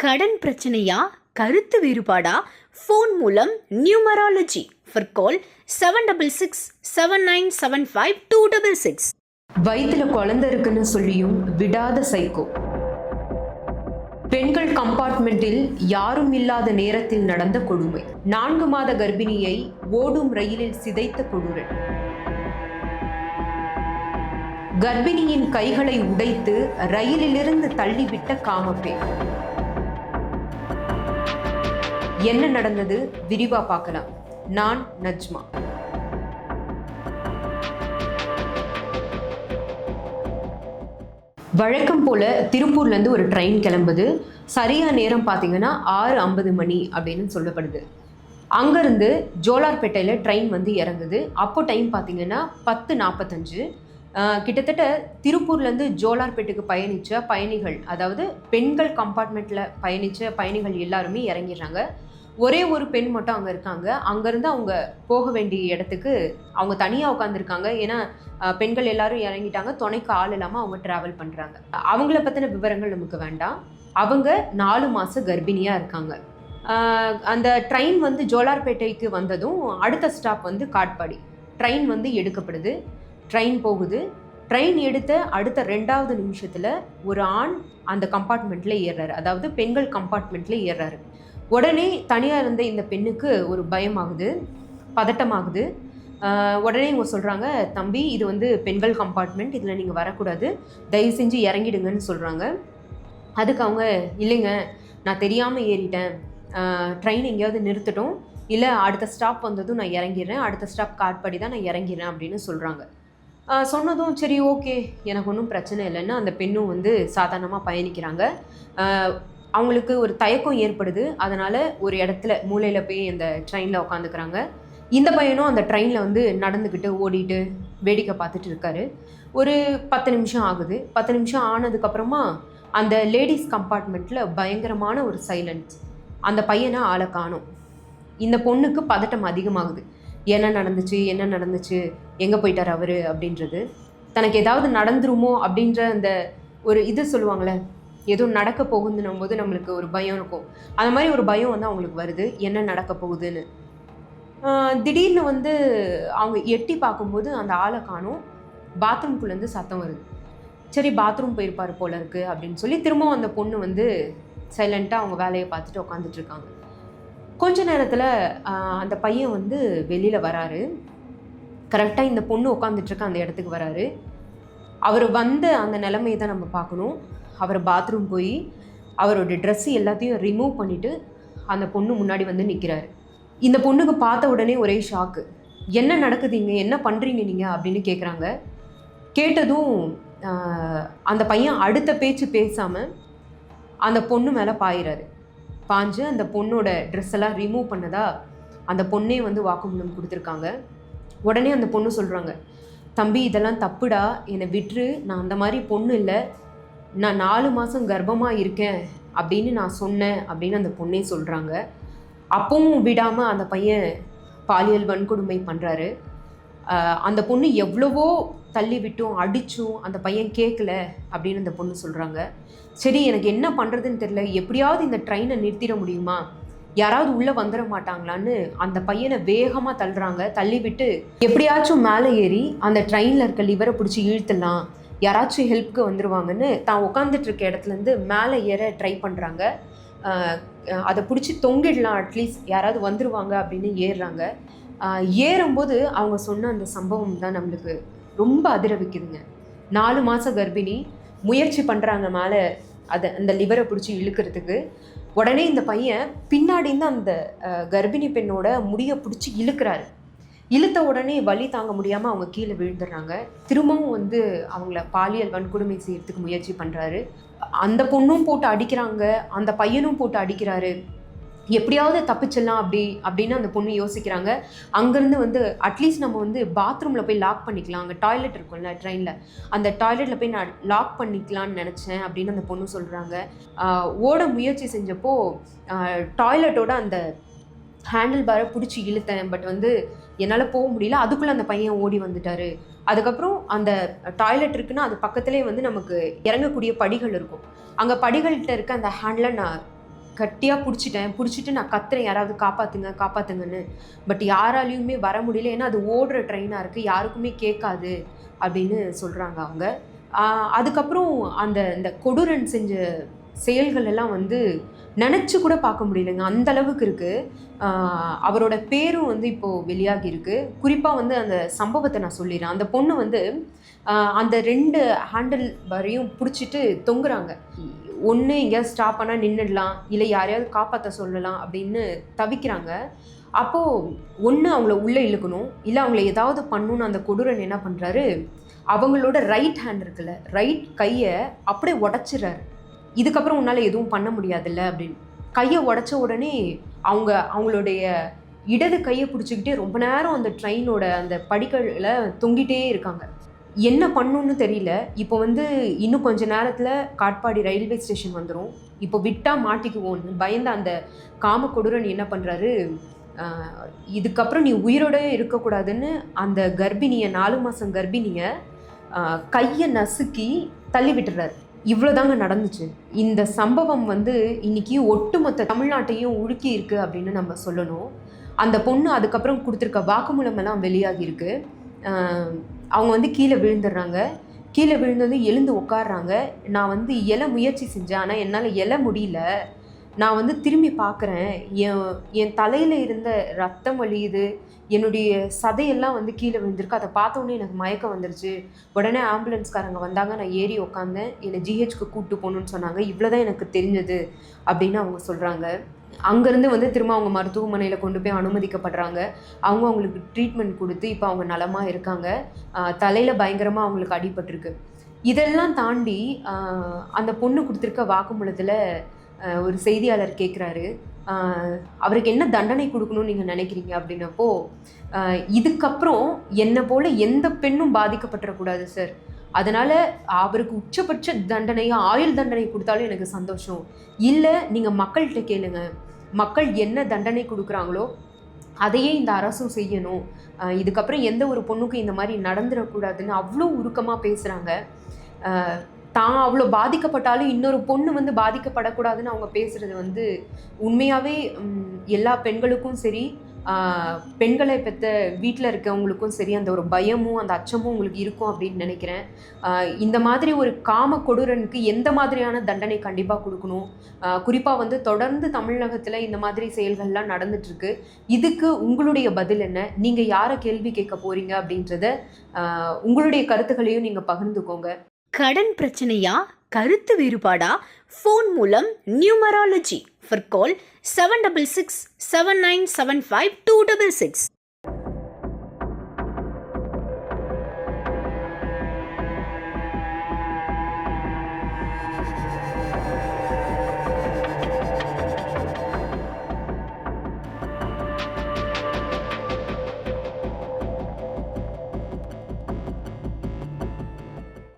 கடன் பிரச்சனையா, கருத்து வேறுபாடா, ஃபோன் மூலம் நியூமராலஜி ஃபார் கால் 7679752266. வயிற்றுல குழந்தை இருக்குன்னு சொல்லியும் விடாத சைக்கோ. பெண்கள் கம்பார்ட்மெண்டில் யாரும் இல்லாத நேரத்தில் நடந்த கொடுமை. 4 மாத கர்ப்பிணியை ஓடும் ரயிலில் சிதைத்த கொடூரன். கர்ப்பிணியின் கைகளை உடைத்து ரயிலிலிருந்து தள்ளிவிட்ட காமப்பெண். என்ன நடந்தது விரிவா பார்க்கலாம். நான் நஜ்மா. வழக்கம் போல திருப்பூர்லேருந்து ஒரு ட்ரெயின் கிளம்புது. சரியாக நேரம் பார்த்தீங்கன்னா 6:50 மணி அப்படின்னு சொல்லப்படுது. அங்கேருந்து ஜோலார்பேட்டையில் ட்ரெயின் வந்து இறங்குது. அப்போ டைம் பார்த்தீங்கன்னா 10:45. கிட்டத்தட்ட திருப்பூர்லேருந்து ஜோலார்பேட்டுக்கு பயணித்த பயணிகள், அதாவது பெண்கள் கம்பார்ட்மெண்ட்டில் பயணித்த பயணிகள் எல்லாருமே இறங்கிடுறாங்க. ஒரே ஒரு பெண் மட்டும் அங்கே இருக்காங்க. அங்கேருந்து அவங்க போக வேண்டிய இடத்துக்கு அவங்க தனியாக உட்காந்துருக்காங்க. ஏன்னா பெண்கள் எல்லாரும் இறங்கிட்டாங்க, துணைக்கு ஆள் இல்லாமல் அவங்க ட்ராவல் பண்ணுறாங்க. அவங்கள பற்றின விவரங்கள் நமக்கு வேண்டாம். அவங்க 4 மாத கர்ப்பிணியாக இருக்காங்க. அந்த ட்ரெயின் வந்து ஜோலார்பேட்டைக்கு வந்ததும் அடுத்த ஸ்டாப் வந்து காட்பாடி. ட்ரெயின் வந்து எடுக்கப்படுது. ட்ரெயின் போகுது. ட்ரெயின் எடுத்த அடுத்த 2வது நிமிஷத்தில் ஒரு ஆண் அந்த கம்பார்ட்மெண்ட்டில் ஏறுறாரு, அதாவது பெண்கள் கம்பார்ட்மெண்ட்டில் ஏறுறாரு. உடனே தனியாக இருந்த இந்த பெண்ணுக்கு ஒரு பயமாகுது, பதட்டமாகுது. உடனே இவங்க சொல்கிறாங்க, தம்பி இது வந்து பெண்கள் கம்பார்ட்மெண்ட், இதில் நீங்கள் வரக்கூடாது, தயவு செஞ்சு இறங்கிடுங்கன்னு சொல்கிறாங்க. அதுக்கு அவங்க, இல்லைங்க நான் தெரியாமல் ஏறிட்டேன், ட்ரெயின் எங்கேயாவது நிறுத்தட்டும், இல்லை அடுத்த ஸ்டாப் வந்ததும் நான் இறங்கிடுறேன், அடுத்த ஸ்டாப் காட்பாடி தான், நான் இறங்கிறேன் அப்படின்னு சொல்கிறாங்க. சொன்னதும் சரி ஓகே எனக்கு ஒன்றும் பிரச்சனை இல்லைன்னு அந்த பெண்ணும் வந்து சாதாரணமாக பயணிக்கிறாங்க. அவங்களுக்கு ஒரு தயக்கம் ஏற்படுது. அதனால் ஒரு இடத்துல மூலையில் போய் அந்த ட்ரெயினில் உட்காந்துக்கிறாங்க. இந்த பையனும் அந்த ட்ரெயினில் வந்து நடந்துக்கிட்டு ஓடிட்டு வேடிக்கை பார்த்துட்டு இருக்காரு. ஒரு 10 நிமிஷம் ஆகுது. 10 நிமிஷம் ஆனதுக்கப்புறமா அந்த லேடிஸ் கம்பார்ட்மெண்ட்டில் பயங்கரமான ஒரு சைலன்ஸ். அந்த பையனை ஆளை காணோம். இந்த பொண்ணுக்கு பதட்டம் அதிகமாகுது. என்ன நடந்துச்சு, எங்கே போயிட்டார் அவர் அப்படின்றது. தனக்கு ஏதாவது நடந்துருமோ அப்படின்ற அந்த ஒரு இது சொல்லுவாங்களே, எதுவும் நடக்க போகுதுன்னும் போது நம்மளுக்கு ஒரு பயம் இருக்கும். அந்த மாதிரி ஒரு பயம் வந்து அவங்களுக்கு வருது, என்ன நடக்க போகுதுன்னு. திடீர்னு வந்து அவங்க எட்டி பார்க்கும்போது அந்த ஆளை காணோம். பாத்ரூம்குள்ளேருந்து சத்தம் வருது. சரி பாத்ரூம் போயிருப்பார் போல இருக்குது அப்படின்னு சொல்லி திரும்பவும் அந்த பொண்ணு வந்து சைலண்ட்டாக அவங்க வேலையை பார்த்துட்டு உட்காந்துட்ருக்காங்க. கொஞ்ச நேரத்தில் அந்த பையன் வந்து வெளியில் வராரு. கரெக்டாக இந்த பொண்ணு உட்காந்துட்ருக்க அந்த இடத்துக்கு வராரு. அவர் வந்த அந்த நிலைமையை தான் நம்ம பார்க்கணும். அவர் பாத்ரூம் போய் அவரோட ட்ரெஸ்ஸு எல்லாத்தையும் ரிமூவ் பண்ணிவிட்டு அந்த பொண்ணு முன்னாடி வந்து நிற்கிறாரு. இந்த பொண்ணுக்கு பார்த்த உடனே ஒரே ஷாக்கு. என்ன நடக்குதுங்க, என்ன பண்ணுறீங்க நீங்கள் அப்படின்னு கேட்குறாங்க. கேட்டதும் அந்த பையன் அடுத்த பேச்சு பேசாமல் அந்த பொண்ணு மேலே பாயிறாரு. பாஞ்சு அந்த பொண்ணோட ட்ரெஸ் எல்லாம் ரிமூவ் பண்ணதா அந்த பொண்ணே வந்து வாக்குமூலம் கொடுத்துருக்காங்க. உடனே அந்த பொண்ணு சொல்கிறாங்க, தம்பி இதெல்லாம் தப்புடா, என்னை விட்டுரு, நான் அந்த மாதிரி பொண்ணு இல்லை, நான் 4 மாதம் கர்ப்பமாக இருக்கேன் அப்படின்னு நான் சொன்னேன் அப்படின்னு அந்த பொண்ணே சொல்கிறாங்க. அப்பவும் விடாமல் அந்த பையன் பாலியல் வன்கொடுமை பண்ணுறாரு. அந்த பொண்ணு எவ்வளவோ தள்ளி விட்டும் அடிச்சும் அந்த பையன் கேட்கல அப்படின்னு அந்த பொண்ணு சொல்கிறாங்க. சரி எனக்கு என்ன பண்ணுறதுன்னு தெரியல, எப்படியாவது இந்த ட்ரெயினை நிறுத்திட முடியுமா, யாராவது உள்ளே வந்துட மாட்டாங்களான்னு அந்த பையனை வேகமாக தள்ளுறாங்க. தள்ளி விட்டு எப்படியாச்சும் மேலே ஏறி அந்த ட்ரெயினில் இருக்க லிவரை பிடிச்சி இழுத்துடலாம், யாராச்சும் ஹெல்ப்புக்கு வந்துடுவாங்கன்னு தான் உட்காந்துட்ருக்க இடத்துலேருந்து மேலே ஏற ட்ரை பண்ணுறாங்க. அதை பிடிச்சி தொங்கிடலாம், அட்லீஸ்ட் யாராவது வந்துடுவாங்க அப்படின்னு ஏறுறாங்க. ஏறும்போது அவங்க சொன்ன அந்த சம்பவம் தான் நம்மளுக்கு ரொம்ப அதிர வைக்குதுங்க. 4 மாத கர்ப்பிணி முயற்சி பண்ணுறாங்க மேலே அந்த லிவரை பிடிச்சி இழுக்கிறதுக்கு. உடனே இந்த பையன் பின்னாடிந்து அந்த கர்ப்பிணி பெண்ணோட முடியை பிடிச்சி இழுக்கிறாரு. இழுத்த உடனே வலி தாங்க முடியாமல் அவங்க கீழே விழுந்துடுறாங்க. திரும்பவும் வந்து அவங்கள பாலியல் வன்கொடுமை செய்யறதுக்கு முயற்சி பண்ணுறாரு. அந்த பொண்ணும் போட்டு அடிக்கிறாங்க, அந்த பையனும் போட்டு அடிக்கிறாரு. எப்படியாவது தப்பிச்சிடலாம் அப்படின்னு அந்த பொண்ணு யோசிக்கிறாங்க. அங்கேருந்து வந்து அட்லீஸ்ட் நம்ம வந்து பாத்ரூமில் போய் லாக் பண்ணிக்கலாம், அங்கே டாய்லெட் இருக்கும்ல ட்ரெயினில், அந்த டாய்லெட்டில் போய் நான் லாக் பண்ணிக்கலான்னு நினச்சேன் அப்படின்னு அந்த பொண்ணு சொல்கிறாங்க. ஓட முயற்சி செஞ்சப்போ டாய்லெட்டோட அந்த ஹேண்டில் பாரை பிடிச்சி இழுத்தேன், பட் வந்து என்னால் போக முடியல. அதுக்குள்ளே அந்த பையன் ஓடி வந்துட்டார். அதுக்கப்புறம் அந்த டாய்லெட் இருக்குன்னா அது பக்கத்துலேயே வந்து நமக்கு இறங்கக்கூடிய படிகள் இருக்கும். அங்கே படிகள்கிட்ட இருக்க அந்த ஹேண்டில் நான் கட்டியாக பிடிச்சிட்டு நான் கத்துறேன், யாராவது காப்பாற்றுங்க காப்பாற்றுங்கன்னு. பட் யாராலையுமே வர முடியல, ஏன்னா அது ஓடுற ட்ரெயினாக இருக்குது, யாருக்குமே கேட்காது அப்படின்னு சொல்கிறாங்க அவங்க. அதுக்கப்புறம் இந்த கொடூரன் செஞ்ச செயல்கள் எல்லாம் வந்து நினச்சி கூட பார்க்க முடியலைங்க, அந்த அளவுக்கு இருக்குது. அவரோட பேரும் வந்து இப்போது வெளியாகி இருக்கு. குறிப்பாக வந்து அந்த சம்பவத்தை நான் சொல்லிடுறேன். அந்த பொண்ணு வந்து அந்த 2 ஹேண்டில் வரையும் பிடிச்சிட்டு தொங்குறாங்க. ஒன்று எங்கேயாவது ஸ்டாப் பண்ணால் நின்றுடலாம், இல்லை யாரையாவது காப்பாற்ற சொல்லலாம் அப்படின்னு தவிக்கிறாங்க. அப்போது ஒன்று அவங்கள உள்ளே இழுக்கணும், இல்லை அவங்கள ஏதாவது பண்ணணுன்னு அந்த கொடூரன் என்ன பண்ணுறாரு, அவங்களோட ரைட் ஹேண்ட் இருக்குல்ல, ரைட் கையை அப்படியே உடச்சிட்றாரு. இதுக்கப்புறம் உன்னால் எதுவும் பண்ண முடியாதுல்ல அப்படின்னு. கையை உடச்ச உடனே அவங்களுடைய இடது கையை பிடிச்சிக்கிட்டே ரொம்ப நேரம் அந்த ட்ரெயினோட அந்த படிகளில் தொங்கிட்டே இருக்காங்க. என்ன பண்ணணுன்னு தெரியல. இப்போ வந்து இன்னும் கொஞ்ச நேரத்தில் காட்பாடி ரயில்வே ஸ்டேஷன் வந்துடும், இப்போ விட்டால் மாட்டிக்குவோன்னு பயந்த அந்த காமக்கொடூரன் என்ன பண்ணுறாரு, இதுக்கப்புறம் நீ உயிரோட இருக்கக்கூடாதுன்னு அந்த கர்ப்பிணியை, 4 மாதம் கர்ப்பிணியை கையை நசுக்கி தள்ளி விட்டுறாரு. இவ்வளோதாங்க நடந்துச்சு. இந்த சம்பவம் வந்து இன்னைக்கு ஒட்டுமொத்த தமிழ்நாட்டையும் உழுக்கி இருக்கு அப்படின்னு நம்ம சொல்லணும். அந்த பொண்ணு அதுக்கப்புறம் கொடுத்துருக்க வாக்குமூலம் எல்லாம் வெளியாகி இருக்கு. அவங்க வந்து கீழே விழுந்துடுறாங்க. கீழே விழுந்தது எழுந்து உட்காடுறாங்க. நான் வந்து எழ முயற்சி செஞ்சேன், ஆனால் என்னால் எழ முடியல. நான் வந்து திரும்பி பார்க்குறேன், என் தலையில் இருந்த ரத்தம் வலியுது, என்னுடைய சதையெல்லாம் வந்து கீழே விழுந்திருக்கு. அதை பார்த்தோன்னே எனக்கு மயக்கம் வந்துருச்சு. உடனே ஆம்புலன்ஸ்காரங்க வந்தாங்க, நான் ஏறி உட்காந்தேன், என்னை ஜிஹெச்க்கு கூப்பிட்டு போகணுன்னு சொன்னாங்க. இவ்வளோதான் எனக்கு தெரிஞ்சது அப்படின்னு அவங்க சொல்கிறாங்க. அங்கேருந்து வந்து திரும்ப அவங்க மருத்துவமனையில் கொண்டு போய் அனுமதிக்கப்படுறாங்க. அவங்களுக்கு ட்ரீட்மெண்ட் கொடுத்து இப்போ அவங்க நலமாக இருக்காங்க. தலையில் பயங்கரமாக அவங்களுக்கு அடிபட்டிருக்கு. இதெல்லாம் தாண்டி அந்த பொண்ணு கொடுத்துருக்க வாக்குமூலத்தில் ஒரு செய்தியாளர் கேட்குறாரு, அவருக்கு என்ன தண்டனை கொடுக்கணும்னு நீங்கள் நினைக்கிறீங்க அப்படின்னப்போ, இதுக்கப்புறம் என்னை போல் எந்த பெண்ணும் பாதிக்கப்பட்டுறக்கூடாது சார், அதனால் அவருக்கு உச்சபட்ச தண்டனையாக ஆயுள் தண்டனை கொடுத்தாலும் எனக்கு சந்தோஷம். இல்லை நீங்கள் மக்கள்கிட்ட கேளுங்க, மக்கள் என்ன தண்டனை கொடுக்குறாங்களோ அதையே இந்த அரசும் செய்யணும். இதுக்கப்புறம் எந்த ஒரு பொண்ணுக்கும் இந்த மாதிரி நடந்துடக்கூடாதுன்னு அவ்வளோ உருக்கமாக பேசுகிறாங்க. தான் அவ்வளோ பாதிக்கப்பட்டாலும் இன்னொரு பொண்ணு வந்து பாதிக்கப்படக்கூடாதுன்னு அவங்க பேசுகிறது வந்து உண்மையாகவே எல்லா பெண்களுக்கும் சரி, பெண்களை பெற்ற வீட்டில் இருக்கவங்களுக்கும் சரி, அந்த ஒரு பயமும் அந்த அச்சமும் உங்களுக்கு இருக்கும் அப்படின்னு நினைக்கிறேன். இந்த மாதிரி ஒரு காம கொடூரனுக்கு எந்த மாதிரியான தண்டனை கண்டிப்பாக கொடுக்கணும், குறிப்பாக வந்து தொடர்ந்து தமிழகத்தில் இந்த மாதிரி செயல்கள்லாம் நடந்துட்டுருக்கு. இதுக்கு உங்களுடைய பதில் என்ன, நீங்கள் யாரை கேள்வி கேட்க போகிறீங்க அப்படின்றத உங்களுடைய கருத்துக்களையும் நீங்கள் பகிர்ந்துக்கோங்க. கடன் பிரச்சனையா, கருத்து வேறுபாடா, ஃபோன் மூலம் நியூமராலஜி. For call 766 7975 266.